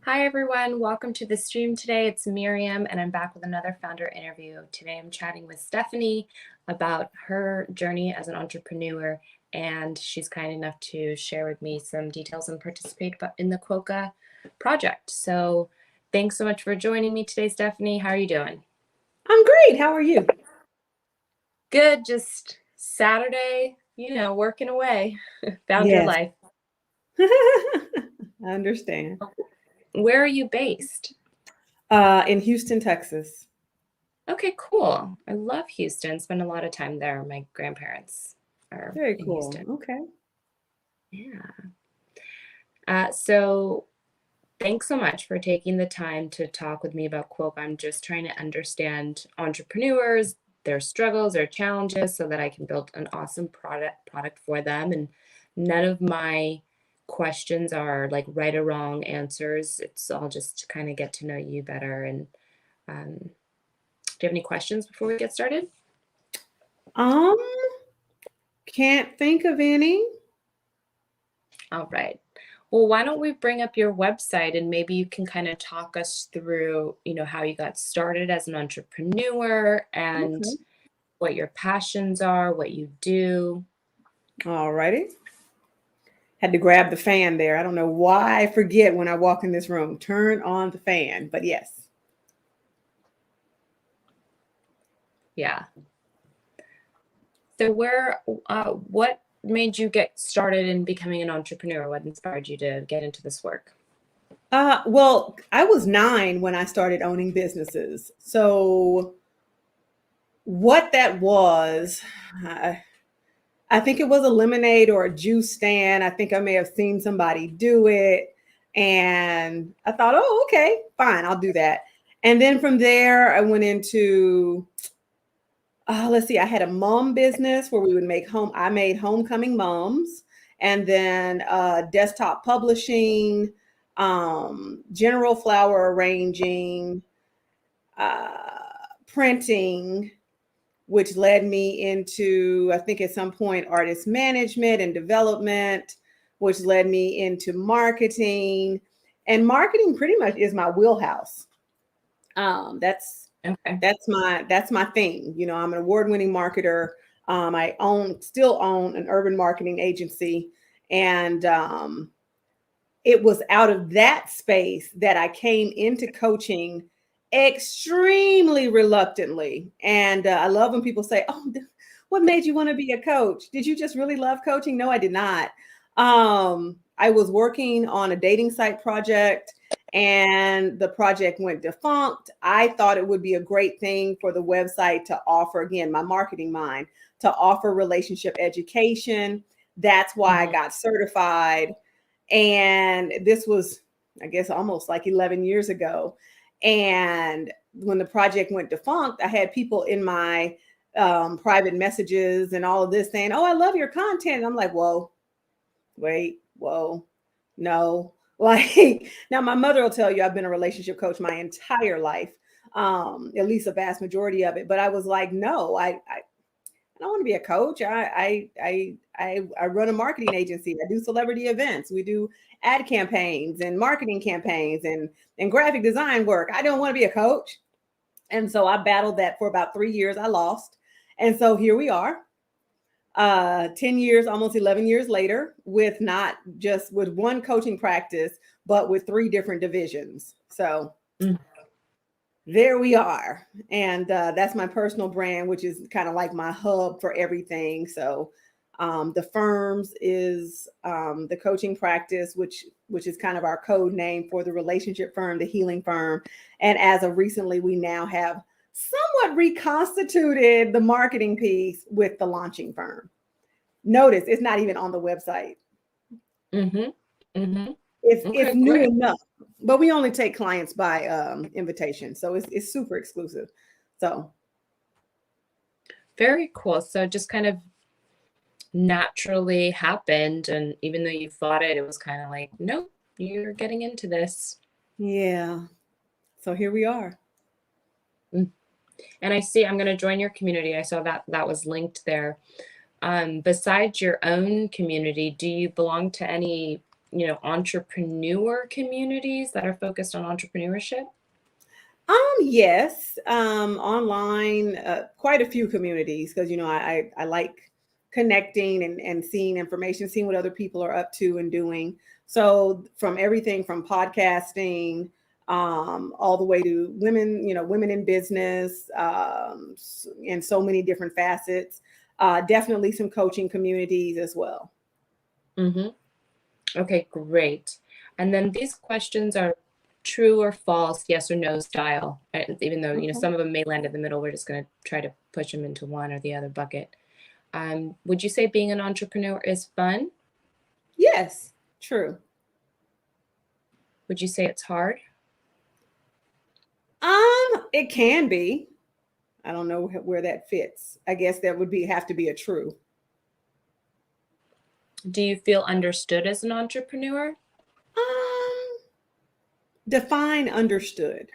Hi, everyone. Welcome to the stream today. It's Miriam, and I'm back with another founder interview. Today, I'm chatting with Stephanie about her journey as an entrepreneur, and she's kind enough to share with me some details and participate in the QUOKA project. So thanks so much for joining me today, Stephanie. How are you doing? I'm great. How are you? Good. Just Saturday, working away. Found your Yes. life. I understand. Where are you based? In Houston, Texas. Okay, cool. I love Houston. Spend a lot of time there. My grandparents are Very in cool. Houston. Okay. Yeah. So thanks so much for taking the time to talk with me about QUOKA. I'm just trying to understand entrepreneurs, their struggles, their challenges, so that I can build an awesome product for them. And none of my questions are like right or wrong answers. It's all just to kind of get to know you better. And do you have any questions before we get started? Um, can't think of any. All right. Well, why don't we bring up your website and maybe you can kind of talk us through, how you got started as an entrepreneur and Okay. what your passions are, what you do. All righty. Had to grab the fan there. I don't know why I forget when I walk in this room. Turn on the fan, but yes. Yeah. So what made you get started in becoming an entrepreneur? What inspired you to get into this work? Well, I was 9 when I started owning businesses. So what that was, I think it was a lemonade or a juice stand. I think I may have seen somebody do it. And I thought, oh, okay, fine, I'll do that. And then from there, I went into, let's see, I had a mom business where we would I made homecoming moms, and then desktop publishing, general flower arranging, uh, printing, which led me into, I think at some point, artist management and development, which led me into marketing. And marketing pretty much is my wheelhouse. That's Okay. that's my thing. You know, I'm an award-winning marketer. I still own an urban marketing agency, and it was out of that space that I came into coaching extremely reluctantly. And I love when people say, "Oh, what made you want to be a coach? Did you just really love coaching?" No, I did not. I was working on a dating site project and the project went defunct. I thought it would be a great thing for the website to offer, again, my marketing mind, to offer relationship education. That's why I got certified. And this was, I guess, almost like 11 years ago. And when the project went defunct, I had people in my private messages and all of this saying, "Oh, I love your content." And I'm like, whoa, wait, whoa, no. Like, now my mother will tell you I've been a relationship coach my entire life, at least a vast majority of it. But I was like, no, I don't want to be a coach. I run a marketing agency. I do celebrity events. We do ad campaigns and marketing campaigns and graphic design work. I don't want to be a coach. And so I battled that for about 3 years. I lost. And so here we are, 10 years, almost 11 years later, with not just with one coaching practice, but with 3 different divisions. So there we are. And that's my personal brand, which is kind of like my hub for everything. So the firms is the coaching practice, which is kind of our code name for the relationship firm, the healing firm. And as of recently, we now have somewhat reconstituted the marketing piece with the launching firm. Notice it's not even on the website. It's Okay, new great. enough, but we only take clients by invitation, so it's super exclusive. So Very cool. So just kind of naturally happened. And even though you fought it, it was kind of like, nope, you're getting into this. yeah, so here we are. And I see, I'm going to join your community. I saw that was linked there. Besides your own community, do you belong to any, entrepreneur communities that are focused on entrepreneurship? Yes, online, quite a few communities because I like connecting and seeing information, seeing what other people are up to and doing. So from everything from podcasting, all the way to women, women in business, and so many different facets. Definitely some coaching communities as well. Mm-hmm. Okay, great. And then these questions are true or false, yes or no style. Even though, Okay. some of them may land in the middle, we're just going to try to push them into one or the other bucket. Would you say being an entrepreneur is fun? Yes, true. Would you say it's hard? It can be. I don't know where that fits. I guess that would have to be a true. Do you feel understood as an entrepreneur? Define understood.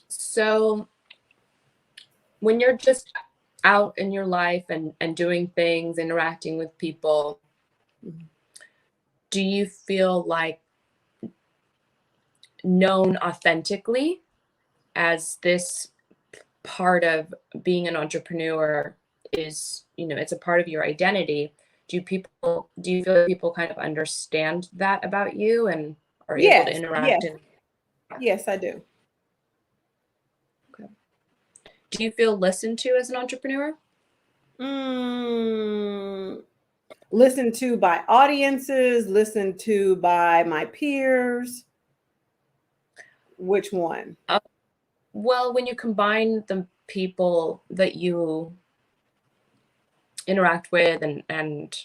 So when you're just out in your life and doing things, interacting with people, do you feel like known authentically as this part of being an entrepreneur is, it's a part of your identity? Do you feel like people kind of understand that about you and are able to Yes, yes, interact? yes, I do. Okay. Do you feel listened to as an entrepreneur? Listened to by audiences, listened to by my peers. Which one? Well, when you combine the people that you interact with and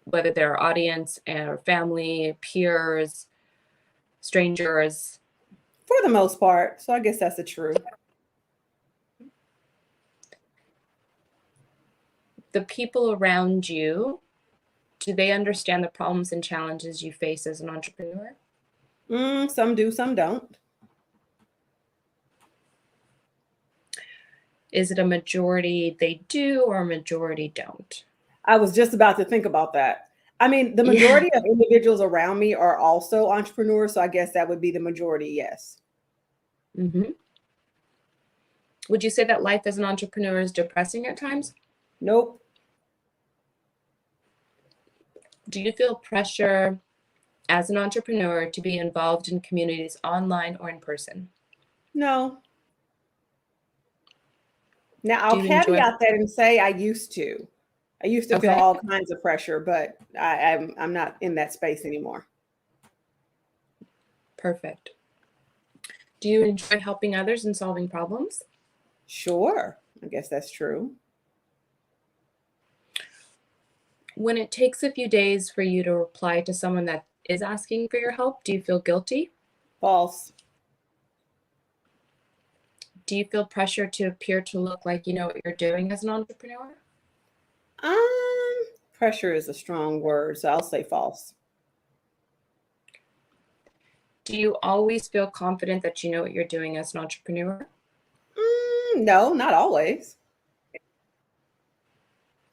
whether they're audience or family, peers, strangers. For the most part. So I guess that's a true. The people around you, do they understand the problems and challenges you face as an entrepreneur? Some do, some don't. Is it a majority they do or a majority don't? I was just about to think about that. I mean, the majority of individuals around me are also entrepreneurs, so I guess that would be the majority, yes. Mm-hmm. Would you say that life as an entrepreneur is depressing at times? Nope. Do you feel pressure as an entrepreneur to be involved in communities online or in person? No. Now, I'll Do you enjoy? caveat that and say I used to. I used to feel Okay. all kinds of pressure, but I'm not in that space anymore. Perfect. Do you enjoy helping others and solving problems? Sure. I guess that's true. When it takes a few days for you to reply to someone that is asking for your help, do you feel guilty? False. Do you feel pressure to appear to look like you know what you're doing as an entrepreneur? Pressure is a strong word, so I'll say false. Do you always feel confident that you know what you're doing as an entrepreneur? No, not always.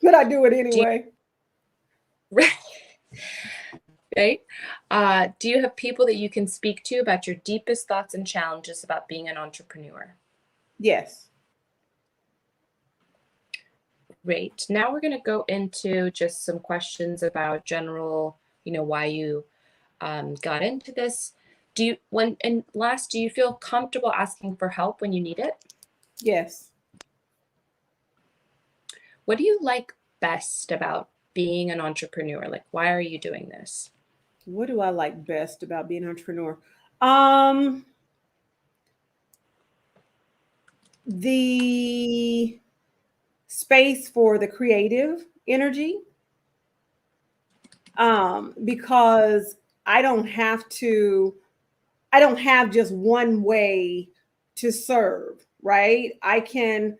But I do it anyway. Right. Do you have people that you can speak to about your deepest thoughts and challenges about being an entrepreneur? Yes. Great. Now we're going to go into just some questions about general, why you got into this. Do you feel comfortable asking for help when you need it? Yes. What do you like best about being an entrepreneur? Like, why are you doing this? What do I like best about being an entrepreneur? The space for the creative energy. Because I don't have just one way to serve, right? I can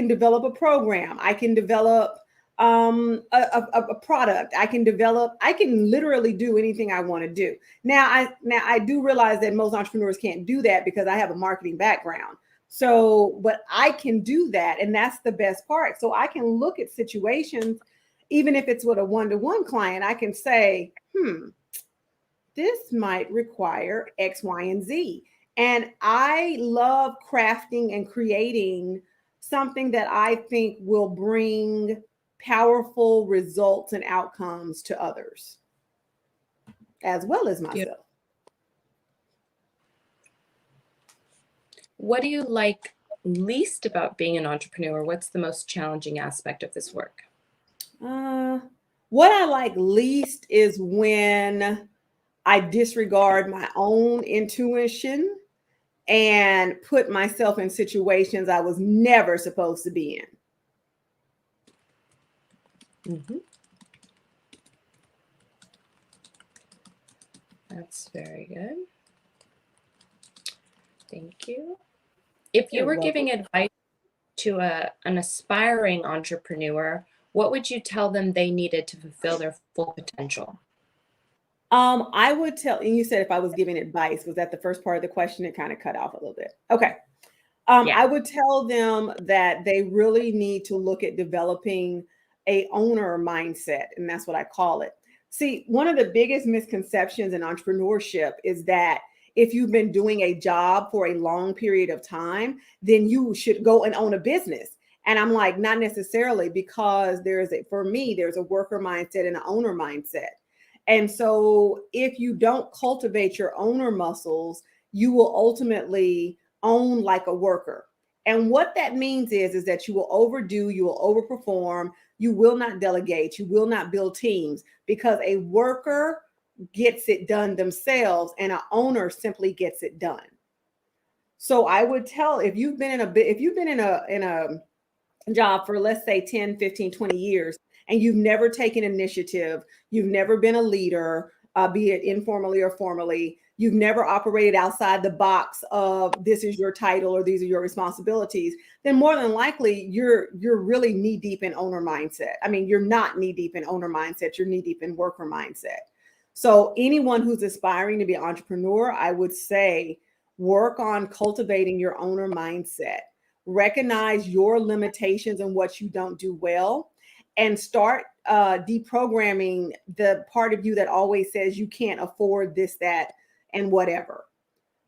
develop a program. I can develop a product. I can literally do anything I want to do. Now I do realize that most entrepreneurs can't do that because I have a marketing background. So, but I can do that. And that's the best part. So I can look at situations Even if it's with a one-to-one client, I can say, this might require X, Y, and Z. And I love crafting and creating something that I think will bring powerful results and outcomes to others, as well as myself. What do you like least about being an entrepreneur? What's the most challenging aspect of this work? What I like least is when I disregard my own intuition and put myself in situations I was never supposed to be in. That's very good. Thank you. If you were giving advice to an aspiring entrepreneur, what would you tell them they needed to fulfill their full potential? I would tell, and you said if I was giving advice, was that the first part of the question? It kind of cut off a little bit. Okay. Yeah. I would tell them that they really need to look at developing a owner mindset, and that's what I call it. See, one of the biggest misconceptions in entrepreneurship is that if you've been doing a job for a long period of time, then you should go and own a business. And I'm like, not necessarily, because for me, there's a worker mindset and an owner mindset. And so if you don't cultivate your owner muscles, you will ultimately own like a worker. And what that means is that you will overdo, you will overperform, you will not delegate, you will not build teams, because a worker gets it done themselves and an owner simply gets it done. So I would tell, if you've been in a job for, let's say, 10, 15, 20 years, and you've never taken initiative, you've never been a leader, be it informally or formally, you've never operated outside the box of this is your title or these are your responsibilities, then more than likely you're really knee deep in owner mindset. I mean, you're not knee deep in owner mindset, you're knee deep in worker mindset. So anyone who's aspiring to be an entrepreneur, I would say work on cultivating your owner mindset. Recognize your limitations and what you don't do well, and start deprogramming the part of you that always says you can't afford this, that, and whatever.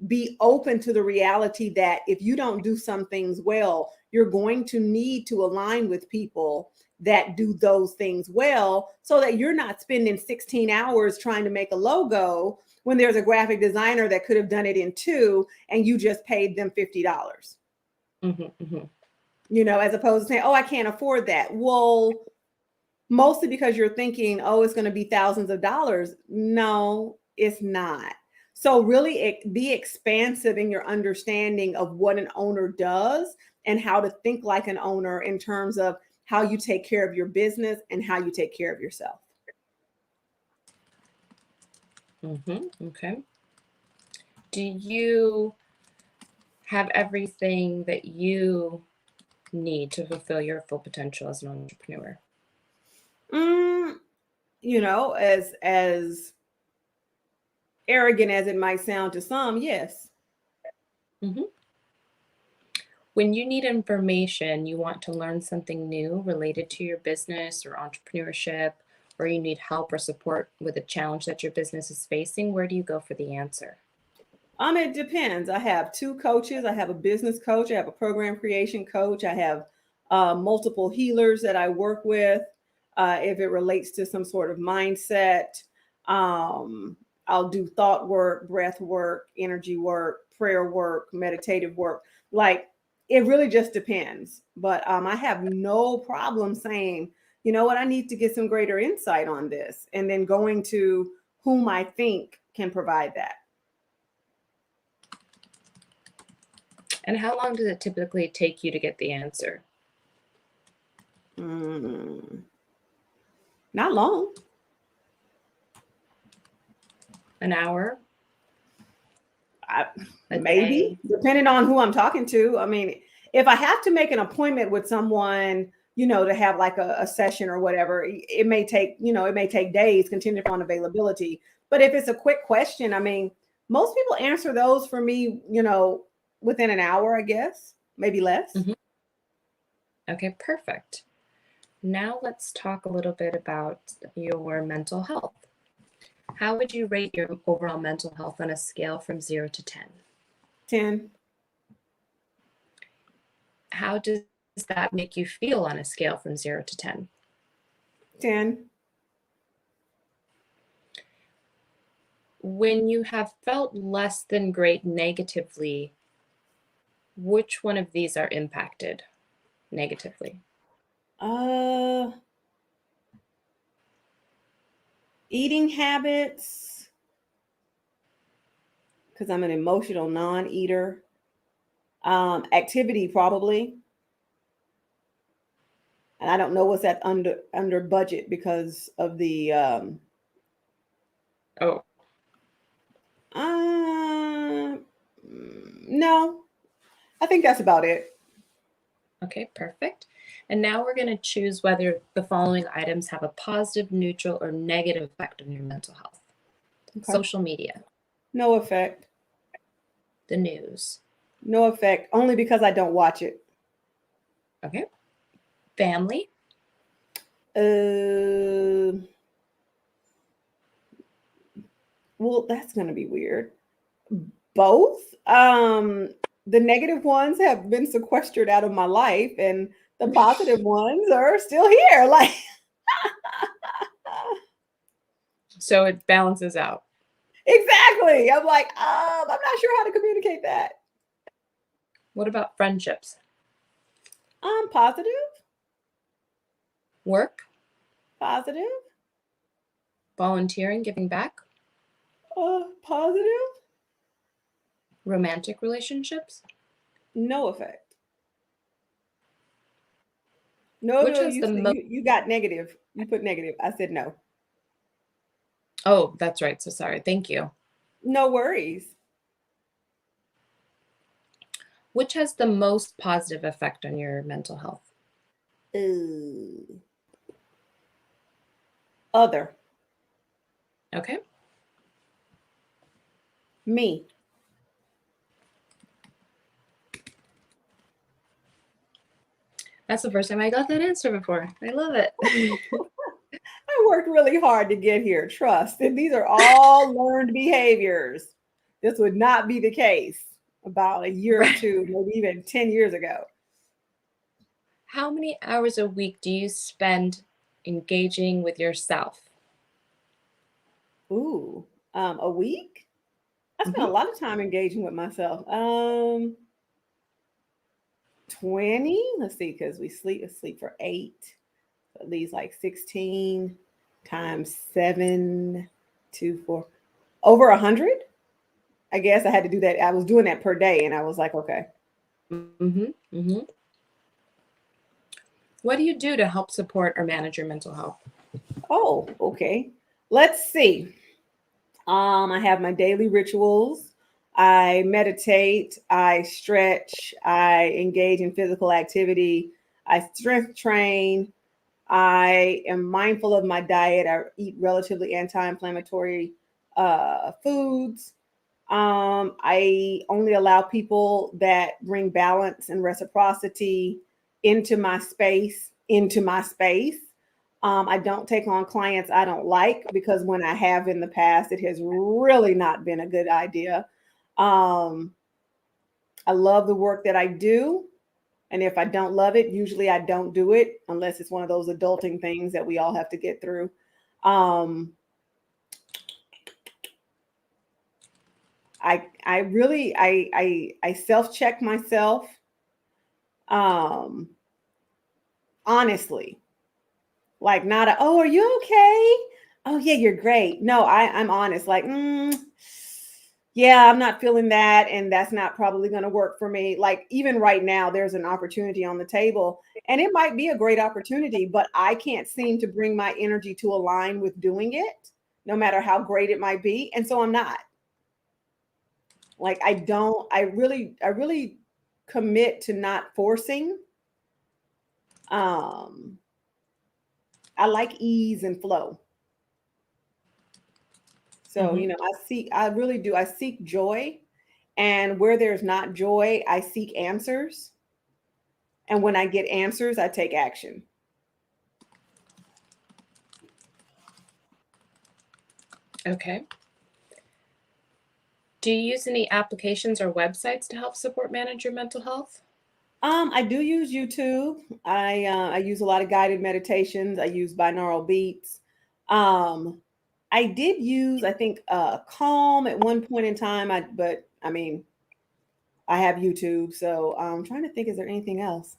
Be open to the reality that if you don't do some things well, you're going to need to align with people that do those things well, so that you're not spending 16 hours trying to make a logo when there's a graphic designer that could have done it in 2 and you just paid them $50. You know, as opposed to saying, oh, I can't afford that. Well, mostly because you're thinking, oh, it's going to be thousands of dollars. No, it's not. So really be expansive in your understanding of what an owner does and how to think like an owner in terms of how you take care of your business and how you take care of yourself. Okay. Do you have everything that you need to fulfill your full potential as an entrepreneur? You know, as arrogant as it might sound to some, yes. When you need information, you want to learn something new related to your business or entrepreneurship, or you need help or support with a challenge that your business is facing, where do you go for the answer? It depends. I have 2 coaches. I have a business coach. I have a program creation coach. I have multiple healers that I work with. If it relates to some sort of mindset, I'll do thought work, breath work, energy work, prayer work, meditative work. Like, it really just depends. But I have no problem saying, you know what, I need to get some greater insight on this, and then going to whom I think can provide that. And how long does it typically take you to get the answer? Not long. An hour? Maybe, depending on who I'm talking to. I mean, if I have to make an appointment with someone, you know, to have like a session or whatever, it may take days, contingent upon availability. But if it's a quick question, I mean, most people answer those for me, you know, within an hour, I guess, maybe less. Okay, perfect. Now let's talk a little bit about your mental health. How would you rate your overall mental health on a scale from 0 to 10? 10. How does that make you feel on a scale from 0 to 10? 10. When you have felt less than great negatively, which one of these are impacted negatively? Eating habits, because I'm an emotional non-eater. Activity probably, and I don't know what's that under budget because of the Oh, no, I think that's about it. okay, perfect. And now we're going to choose whether the following items have a positive, neutral, or negative effect on your mental health. Okay. Social media, No effect. the news, No effect, only because I don't watch it. okay, family, Well, that's going to be weird. Both. The negative ones have been sequestered out of my life, and the positive ones are still here. Like, so it balances out. exactly. I'm like, I'm not sure how to communicate that. What about friendships? Positive, Work, positive, volunteering, giving back, positive, romantic relationships? no effect. No, Which no, has the most? you got negative. You put negative. I said no. Oh, that's right. So sorry. Thank you. No worries. Which has the most positive effect on your mental health? Other. Okay. Me. That's the first time I got that answer before. I love it. I worked really hard to get here. Trust. And these are all learned behaviors. This would not be the case about a year or two, maybe even 10 years ago. How many hours a week do you spend engaging with yourself? Ooh, a week? I spent a lot of time engaging with myself. 20. Let's see, because we sleep for 8. At least like 16 times 7, 2, 4. Over 100. I guess I had to do that. I was doing that per day, and I was like, okay. What do you do to help support or manage your mental health? Oh, okay. Let's see. I have my daily rituals. I meditate, I stretch, I engage in physical activity, I strength train, I am mindful of my diet. I eat relatively anti-inflammatory foods. I only allow people that bring balance and reciprocity into my space. I don't take on clients I don't like, because when I have in the past, it has really not been a good idea. I love the work that I do. And if I don't love it, usually I don't do it unless it's one of those adulting things that we all have to get through. I really I self-check myself. Honestly. Like, not oh, are you okay? Oh yeah, you're great. No, I'm honest. Like, yeah, I'm not feeling that, and that's not probably going to work for me. Like, even right now, there's an opportunity on the table, and it might be a great opportunity, but I can't seem to bring my energy to align with doing it, no matter how great it might be. And so I'm not. Like, I really commit to not forcing. I like ease and flow. So, I really do. I seek joy. And where there's not joy, I seek answers. And when I get answers, I take action. Okay. Do you use any applications or websites to help support manage your mental health? I do use YouTube. I use a lot of guided meditations. I use binaural beats. Um, I did use, I think, Calm at one point in time. But I mean, I have YouTube, so I'm trying to think. Is there anything else?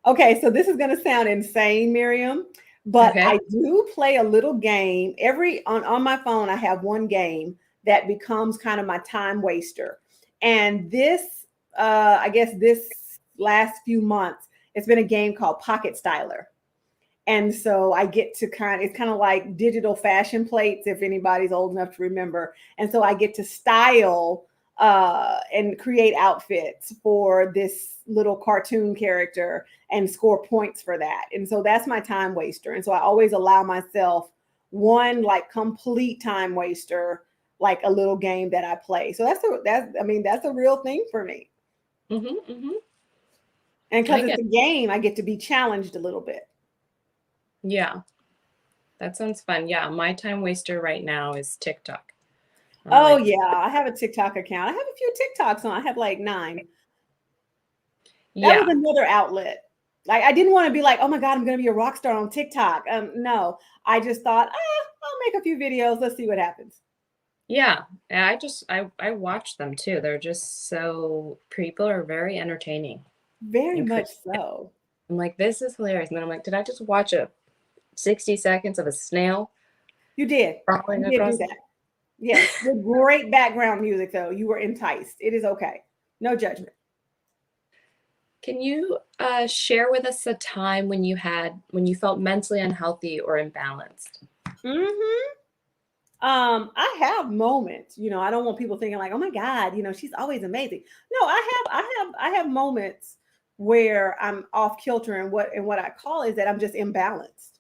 Okay, so this is going to sound insane, Miriam, but Okay. I do play a little game every on my phone. I have one game that becomes kind of my time waster, and this, I guess, this last few months, it's been a game called Pocket Styler. And so I get to it's kind of like digital fashion plates, if anybody's old enough to remember. And so I get to style and create outfits for this little cartoon character and score points for that. And so that's my time waster. And so I always allow myself one like complete time waster, like a little game that I play. So that's a real thing for me. Mm-hmm, mm-hmm. And I because it's get, a game, I get to be challenged a little bit. yeah, that sounds fun. Yeah, my time waster right now is TikTok. I'm Oh like, yeah, I have a TikTok account. I have a few TikToks on. I have like 9. That was yeah, another outlet. Like I didn't want to be like, oh my God, I'm gonna be a rock star on TikTok. No, I just thought, I'll make a few videos. Let's see what happens. yeah. And I watch them too. They're just so people are very entertaining Very and much so. I'm like, this is hilarious. And then I'm like, did I just watch a 60 seconds of a snail You did. crawling You did do across? that. Yes. With great background music, though. You were enticed. It is okay. No judgment. Can you share with us a time when you felt mentally unhealthy or imbalanced? Hmm. I have moments, I don't want people thinking like, oh my God, she's always amazing. No, I have moments where I'm off kilter, and what I call is that I'm just imbalanced.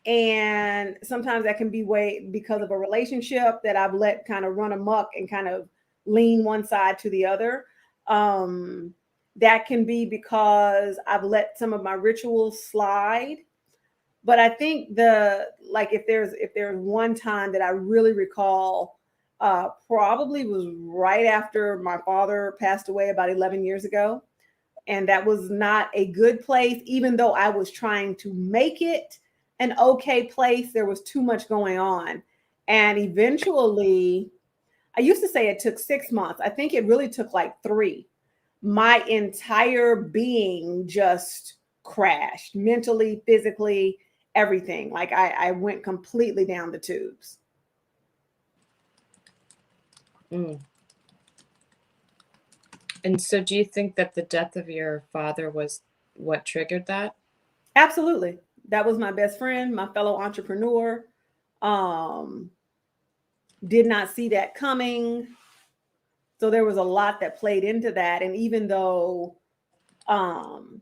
And sometimes that can be way because of a relationship that I've let kind of run amok and kind of lean one side to the other. That can be because I've let some of my rituals slide. But I think if there's one time that I really recall, probably was right after my father passed away about 11 years ago. And that was not a good place, even though I was trying to make it an okay place. There was too much going on. And eventually, I used to say it took 6 months. I think it really took like 3. My entire being just crashed mentally, physically, everything. Like I went completely down the tubes. Mm. And so do you think that the death of your father was what triggered that? Absolutely. That was my best friend, my fellow entrepreneur. Um, did not see that coming. So there was a lot that played into that. And even though um,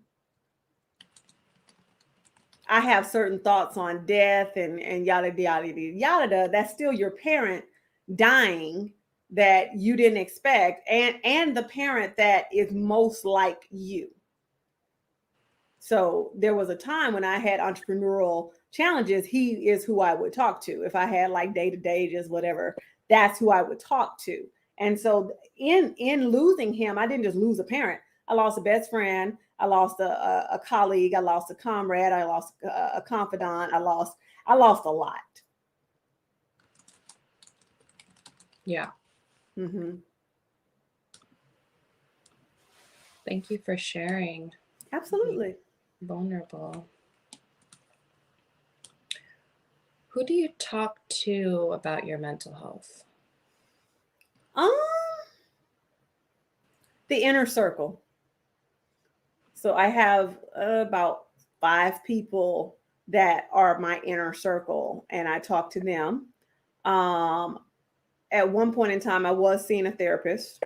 I have certain thoughts on death and yada yada yada yada, that's still your parent dying that you didn't expect, and the parent that is most like you. So there was a time when I had entrepreneurial challenges. He is who I would talk to. If I had like day to day, just whatever, that's who I would talk to. And so in losing him, I didn't just lose a parent. I lost a best friend. I lost a colleague. I lost a comrade. I lost a confidant. I lost a lot. Yeah. Hmm. Thank you for sharing. Absolutely. Vulnerable. Who do you talk to about your mental health? Um, the inner circle. So I have about 5 people that are my inner circle, and I talk to them. Um, at one point in time, I was seeing a therapist,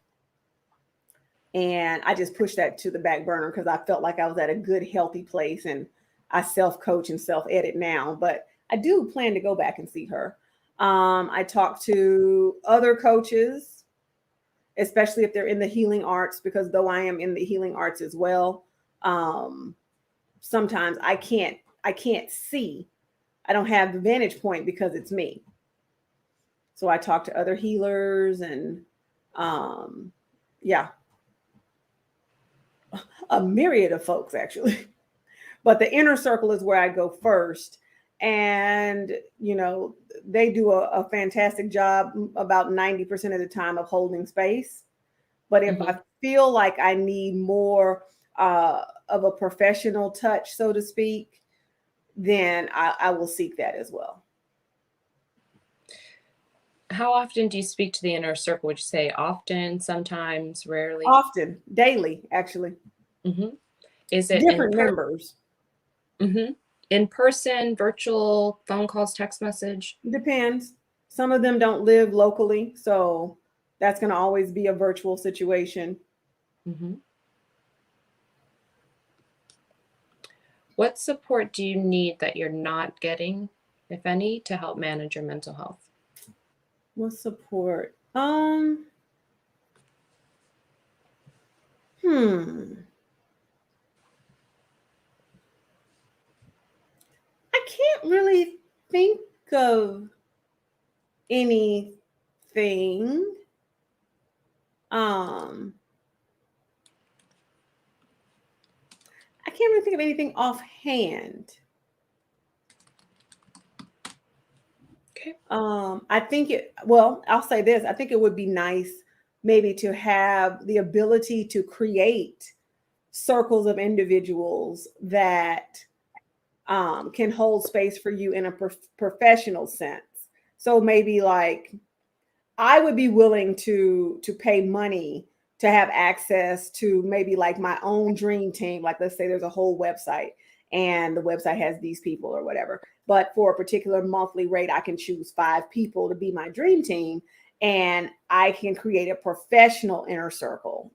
and I just pushed that to the back burner because I felt like I was at a good, healthy place, and I self coach and self edit now. But I do plan to go back and see her. I talk to other coaches, especially if they're in the healing arts, because though I am in the healing arts as well, um, sometimes I can't see. I don't have the vantage point because it's me. So I talk to other healers and yeah, a myriad of folks actually. But the inner circle is where I go first. And, they do a fantastic job about 90% of the time of holding space. But if I feel like I need more of a professional touch, so to speak, then I will seek that as well. How often do you speak to the inner circle? Would you say often, sometimes, rarely? Often, daily, actually. Is it different members? In person, virtual, phone calls, text message? Depends. Some of them don't live locally, so that's going to always be a virtual situation. What support do you need that you're not getting, if any, to help manage your mental health? What support? I can't really think of anything. I can't really think of anything offhand. Okay. I think I'll say this. I think it would be nice maybe to have the ability to create circles of individuals that can hold space for you in a professional sense. So maybe like I would be willing to pay money to have access to maybe like my own dream team. Like let's say there's a whole website and the website has these people or whatever. But for a particular monthly rate, I can choose 5 people to be my dream team. And I can create a professional inner circle,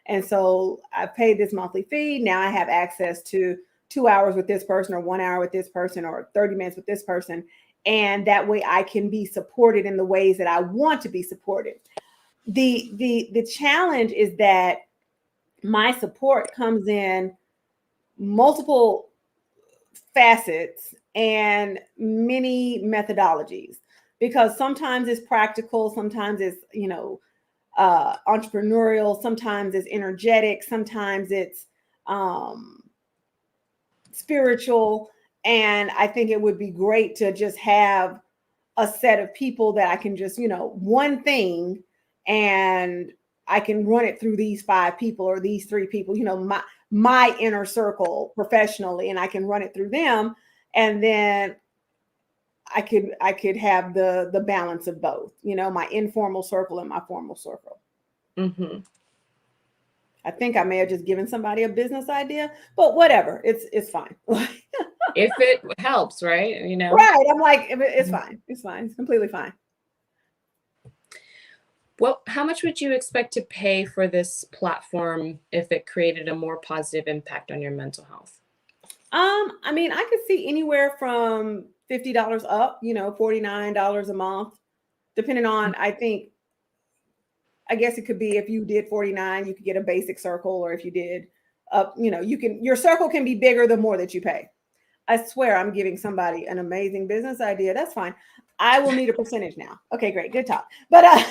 And so I paid this monthly fee. Now I have access to 2 hours with this person or 1 hour with this person or 30 minutes with this person. And that way I can be supported in the ways that I want to be supported. The challenge is that my support comes in multiple facets and many methodologies, because sometimes it's practical, sometimes it's entrepreneurial, sometimes it's energetic, sometimes it's spiritual. And I think it would be great to just have a set of people that I can just, one thing, and I can run it through these 5 people or these 3 people, my inner circle professionally, and I can run it through them. And then I could have the balance of both, my informal circle and my formal circle. I think I may have just given somebody a business idea, but whatever, it's fine. If it helps, right? Right. I'm like, it's fine. It's fine. It's completely fine. Well, how much would you expect to pay for this platform if it created a more positive impact on your mental health? I mean, I could see anywhere from $50 up, $49 a month, depending on, I guess it could be if you did 49, you could get a basic circle, or if you did your circle can be bigger the more that you pay. I swear I'm giving somebody an amazing business idea. That's fine. I will need a percentage now. Okay, great. Good talk. But I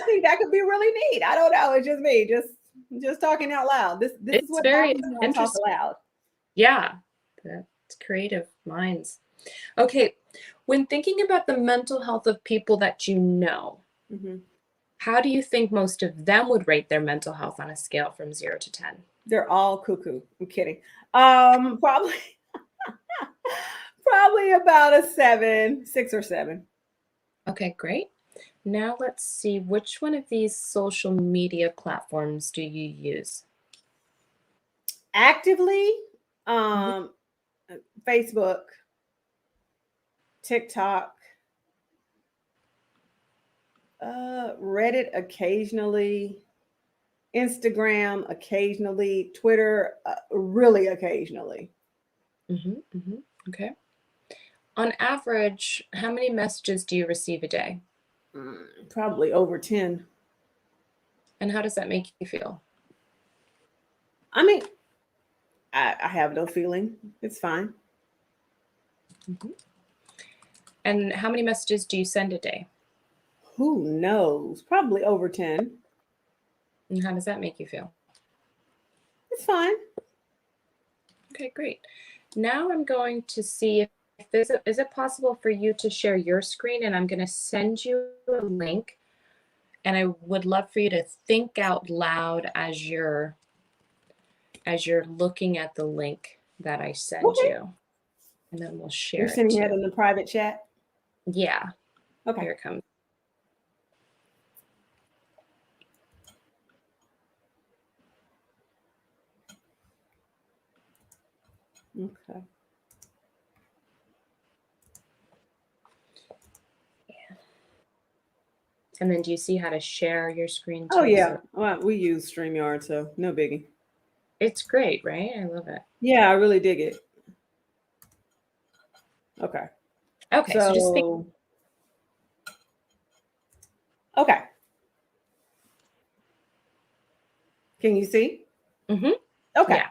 think that could be really neat. I don't know. It's just me, just talking out loud. This is what happens when I talk aloud. Yeah, that's creative minds. Okay, when thinking about the mental health of people that you know, how do you think most of them would rate their mental health on a scale from 0 to 10? They're all cuckoo. I'm kidding. Probably about a 7, 6 or 7. Okay, great. Now let's see, which one of these social media platforms do you use? Actively, Facebook, TikTok, Reddit occasionally, Instagram occasionally, Twitter really occasionally. Okay. On average, how many messages do you receive a day? Probably over 10. And how does that make you feel? I mean, I have no feeling. It's fine. And how many messages do you send a day? Who knows? Probably over 10. And how does that make you feel? It's fine. Okay, great. Now I'm going to see if is it possible for you to share your screen, and I'm going to send you a link, and I would love for you to think out loud as you're looking at the link that I send Okay. you, and then we'll share You're it sending that too. in the private chat? Yeah, Okay. here it comes. Okay. And then do you see how to share your screen too? Oh yeah. So Well, we use StreamYard, so no biggie. it's great, right? I love it. Yeah, I really dig it. Okay. Okay, so just think. So okay. Can you see? Mm-hmm. Okay. Yeah.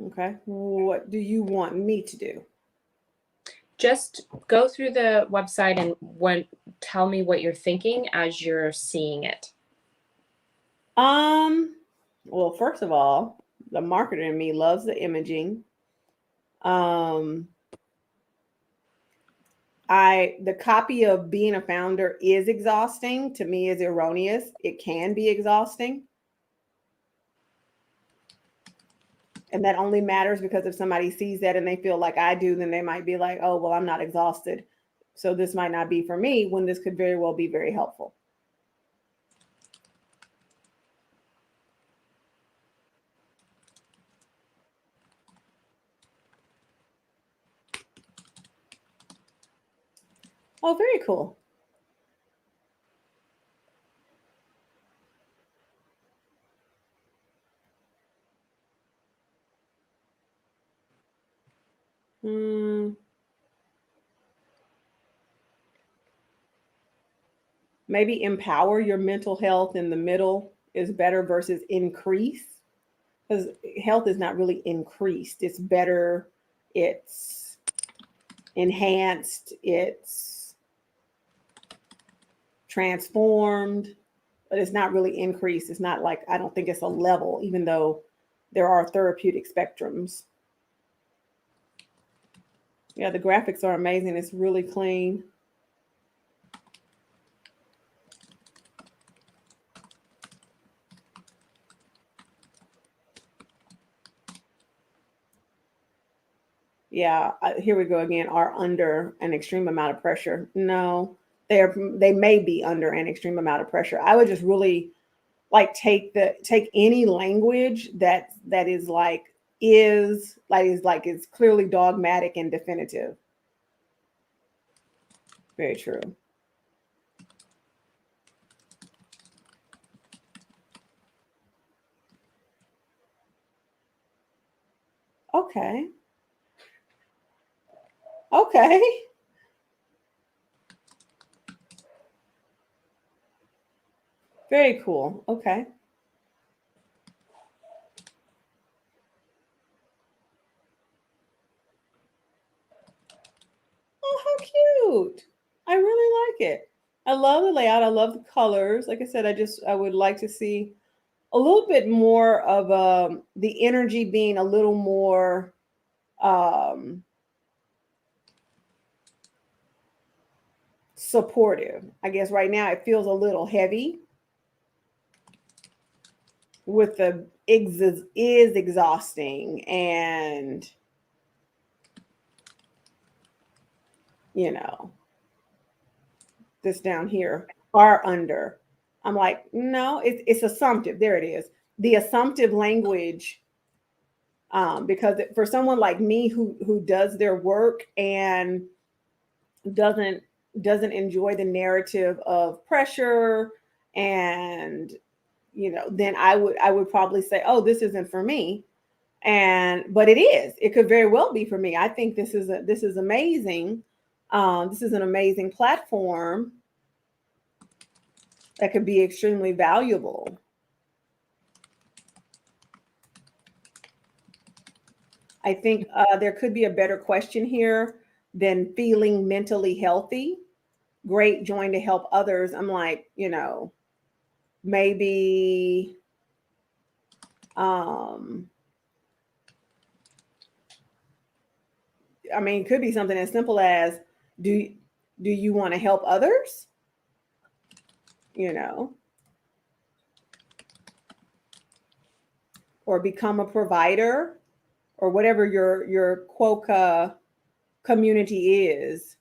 Okay. What do you want me to do? Just go through the website and tell me what you're thinking as you're seeing it. Well, first of all, the marketer in me loves the imaging. The copy of being a founder is exhausting. To me, is erroneous. It can be exhausting. And that only matters because if somebody sees that and they feel like I do, then they might be like, oh, well, I'm not exhausted, so this might not be for me, when this could very well be very helpful. Oh, very cool. Maybe empower your mental health in the middle is better versus increase, because health is not really increased. It's better. It's enhanced. It's transformed, but it's not really increased. It's not like, I don't think it's a level, even though there are therapeutic spectrums. Yeah, the graphics are amazing. It's really clean. Yeah, here we go again. Are under an extreme amount of pressure? No, they may be under an extreme amount of pressure. I would just really like take any language that is clearly dogmatic and definitive. Very true. Okay. Okay. Very cool. Okay. Oh, how cute. I really like it. I love the layout. I love the colors. Like I said, I would like to see a little bit more of the energy being a little more supportive. I guess right now it feels a little heavy with the is exhausting, and this down here are under. I'm like, no, it's assumptive. There it is. The assumptive language, because for someone like me who does their work and doesn't enjoy the narrative of pressure, and then I would probably say, oh, this isn't for me. But it could very well be for me. I think this is amazing. This is an amazing platform that could be extremely valuable. I think there could be a better question here than feeling mentally healthy. Great, join to help others. I'm like, maybe it could be something as simple as do you want to help others? Or become a provider, or whatever your QUOKA community is.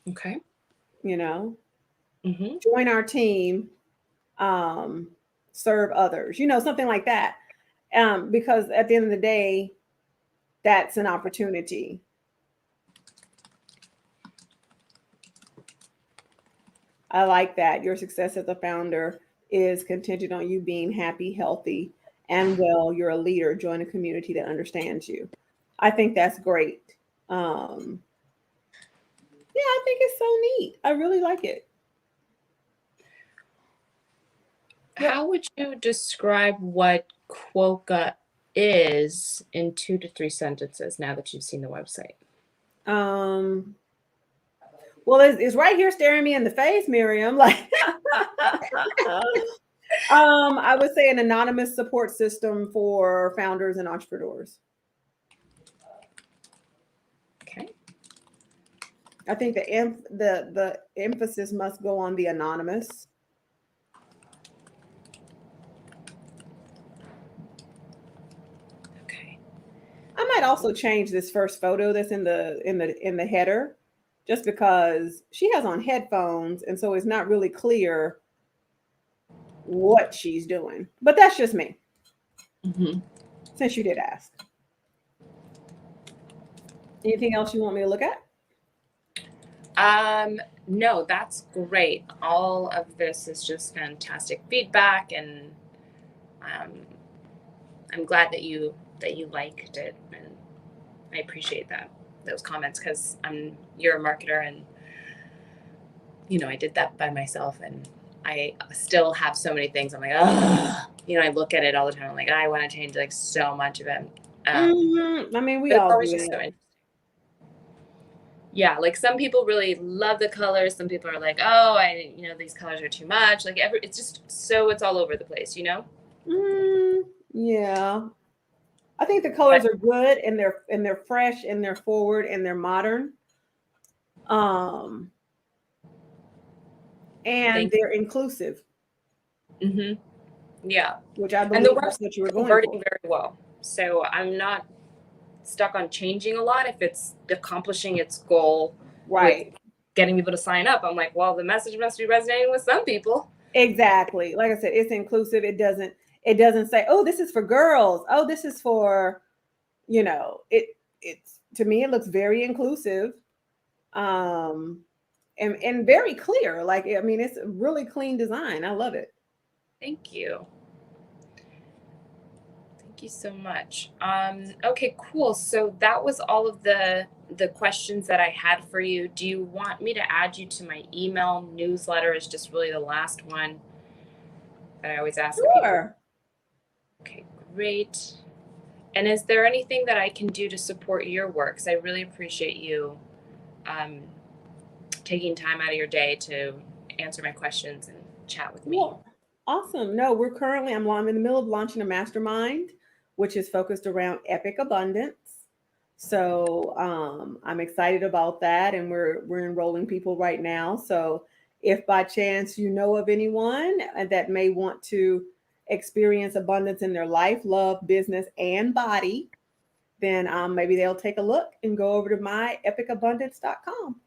Okay. Join our team, serve others, something like that. Because at the end of the day, that's an opportunity. I like that. Your success as a founder is contingent on you being happy, healthy, and well. You're a leader. Join a community that understands you. I think that's great. Yeah, I think it's so neat. I really like it. How would you describe what QUOKA is in 2 to 3 sentences now that you've seen the website? Well, it's right here staring me in the face, Miriam. Like, I would say an anonymous support system for founders and entrepreneurs. Okay. I think the emphasis must go on the anonymous. Okay. I might also change this first photo that's in the header, just because she has on headphones, and so it's not really clear what she's doing. But that's just me. Since you did ask. Anything else you want me to look at? No, that's great. All of this is just fantastic feedback, and I'm glad that you liked it, and I appreciate those comments, because you're a marketer, and I did that by myself, and I still have so many things. I'm like, oh, I look at it all the time. I'm like, I want to change like so much of it. We all do it. So yeah, like some people really love the colors. Some people are like, oh, these colors are too much. Like it's just it's all over the place, Yeah, I think the colors are good, and they're fresh, and they're forward, and they're modern. And they're inclusive. Yeah, which I believe that's what you were going for. Very well. So I'm not stuck on changing a lot if it's accomplishing its goal, right? With getting people to sign up. I'm like, well, the message must be resonating with some people. Exactly. Like I said, it's inclusive. It doesn't say, oh, this is for girls. Oh, this is for, it's, to me, it looks very inclusive. And very clear. Like, it's a really clean design. I love it. Thank you. Thank you so much. Okay, cool. So that was all of the questions that I had for you. Do you want me to add you to my email newsletter? Is just really the last one that I always ask Sure. people. Okay, great. And is there anything that I can do to support your work? Because I really appreciate you taking time out of your day to answer my questions and chat with me. Well, awesome. No, I'm in the middle of launching a mastermind, which is focused around epic abundance. So I'm excited about that, and we're enrolling people right now. So if by chance you know of anyone that may want to experience abundance in their life, love, business, and body, then maybe they'll take a look and go over to myepicabundance.com.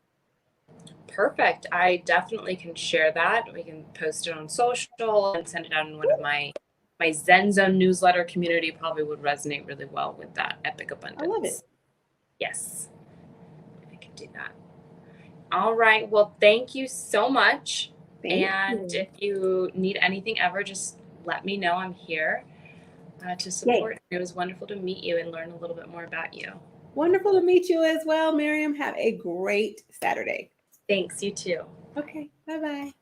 Perfect. I definitely can share that. We can post it on social and send it out in one of my Zen Zone newsletter community. Probably would resonate really well with that epic abundance. I love it. Yes, I can do that. All right. Well, thank you so much. And if you need anything ever, just let me know. I'm here to support. Yay. It was wonderful to meet you and learn a little bit more about you. Wonderful to meet you as well, Miriam. Have a great Saturday. Thanks. You too. Okay. Bye-bye.